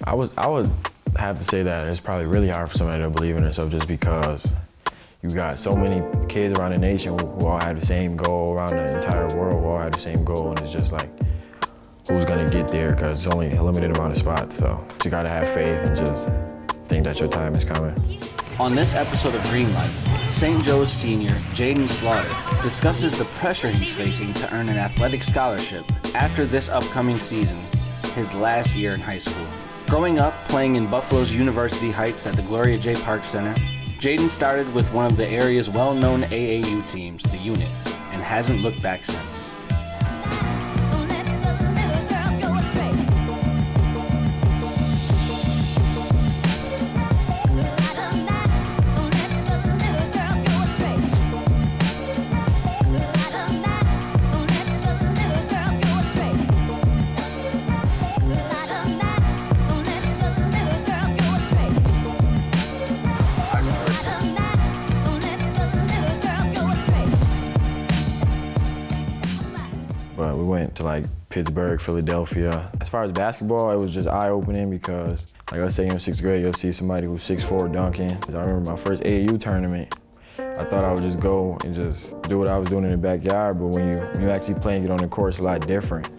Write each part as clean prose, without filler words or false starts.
I would have to say that it's probably really hard for somebody to believe in themselves just because you got so many kids around the nation who all have the same goal, around the entire world who all have the same goal, and it's just like, who's gonna get there? Because it's only a limited amount of spots, so you gotta have faith and just think that your time is coming. On this episode of Greenlight, St. Joe's senior Jaden Slaughter discusses the pressure he's facing to earn an athletic scholarship after this upcoming season, his last year in high school. Growing up playing in Buffalo's University Heights at the Gloria J. Park Center, Jaden started with one of the area's well-known AAU teams, the Unit, and hasn't looked back since. But we went to like Pittsburgh, Philadelphia. As far as basketball, it was just eye-opening because, like, let's say you're in 6th grade, you'll see somebody who's 6'4" dunking. I remember my first AAU tournament, I thought I would just go and just do what I was doing in the backyard, but when you actually play and get on the court, it's a lot different.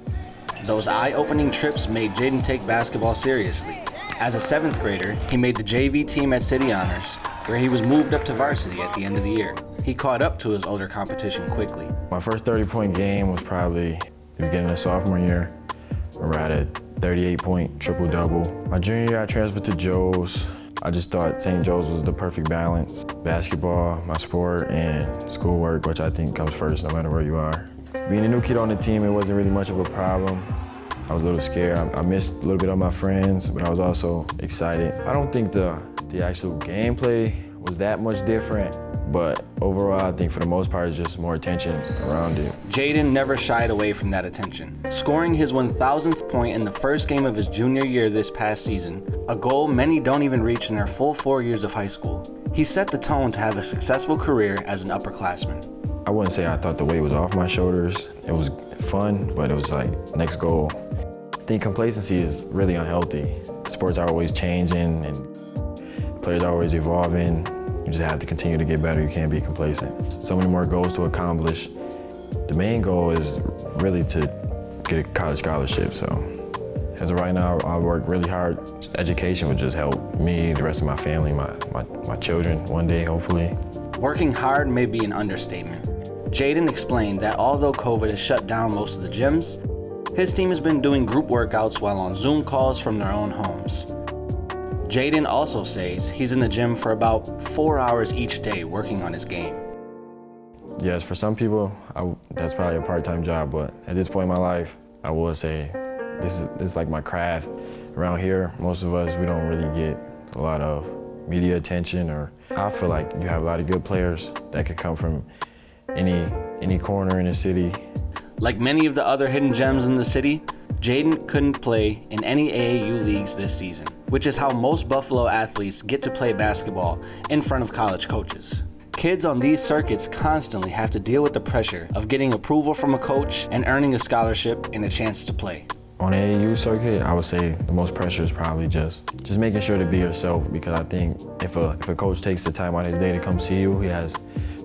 Those eye-opening trips made Jaden take basketball seriously. As a 7th grader, he made the JV team at City Honors, where he was moved up to varsity at the end of the year. He caught up to his older competition quickly. My first 30-point game was probably the beginning of sophomore year. I remember I had a 38-point triple-double. My junior year, I transferred to Joe's. I just thought St. Joe's was the perfect balance. Basketball, my sport, and schoolwork, which I think comes first no matter where you are. Being a new kid on the team, it wasn't really much of a problem. I was a little scared. I missed a little bit of my friends, but I was also excited. I don't think the actual gameplay was that much different, but overall, I think for the most part, it's just more attention around it. Jaden never shied away from that attention, scoring his 1,000th point in the first game of his junior year this past season, a goal many don't even reach in their full 4 years of high school. He set the tone to have a successful career as an upperclassman. I wouldn't say I thought the weight was off my shoulders. It was fun, but it was like, next goal. I think complacency is really unhealthy. Sports are always changing and players are always evolving. You just have to continue to get better. You can't be complacent. So many more goals to accomplish. The main goal is really to get a college scholarship. So as of right now, I work really hard. Education would just help me, the rest of my family, my children one day, hopefully. Working hard may be an understatement. Jaden explained that although COVID has shut down most of the gyms, his team has been doing group workouts while on Zoom calls from their own homes. Jaden also says he's in the gym for about 4 hours each day working on his game. Yes, for some people, that's probably a part-time job, but at this point in my life, I would say this is like my craft. Around here, most of us, we don't really get a lot of media attention, or I feel like you have a lot of good players that could come from any corner in the city. Like many of the other hidden gems in the city, Jaden couldn't play in any AAU leagues this season, which is how most Buffalo athletes get to play basketball in front of college coaches. Kids on these circuits constantly have to deal with the pressure of getting approval from a coach and earning a scholarship and a chance to play. On the AAU circuit, I would say the most pressure is probably just making sure to be yourself, because I think if a coach takes the time out of his day to come see you, he has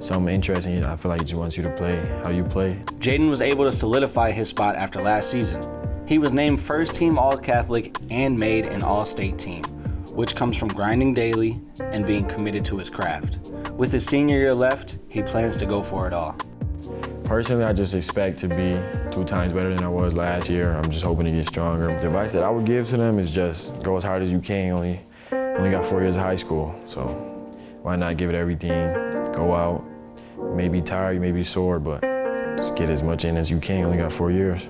some interest in you. I feel like he just wants you to play how you play. Jaden was able to solidify his spot after last season. He was named First Team All-Catholic and made an All-State team, which comes from grinding daily and being committed to his craft. With his senior year left, he plans to go for it all. Personally, I just expect to be 2 times better than I was last year. I'm just hoping to get stronger. The advice that I would give to them is just go as hard as you can. You only got 4 years of high school, so why not give it everything? Go out, you may be tired, you may be sore, but just get as much in as you can. You only got 4 years.